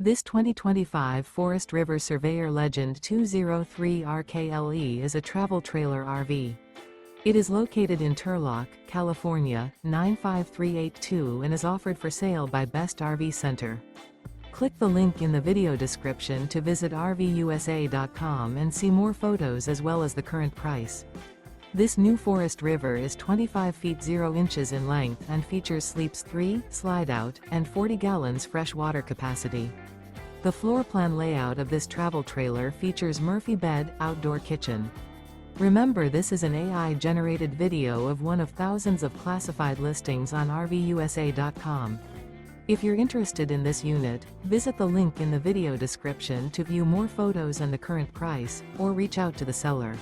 This 2025 Forest River Surveyor Legend 203 RKLE is a travel trailer RV. It is located in Turlock, California, 95382 and is offered for sale by Best RV Center. Click the link in the video description to visit RVUSA.com and see more photos as well as the current price. This new Forest River is 25 feet 0 inches in length and features sleeps 3, Slideout, and 40 gallons fresh water capacity. The floor plan layout of this travel trailer features Murphy bed, outdoor kitchen. Remember, this is an AI-generated video of one of thousands of classified listings on RVUSA.com. If you're interested in this unit, visit the link in the video description to view more photos and the current price, or reach out to the seller.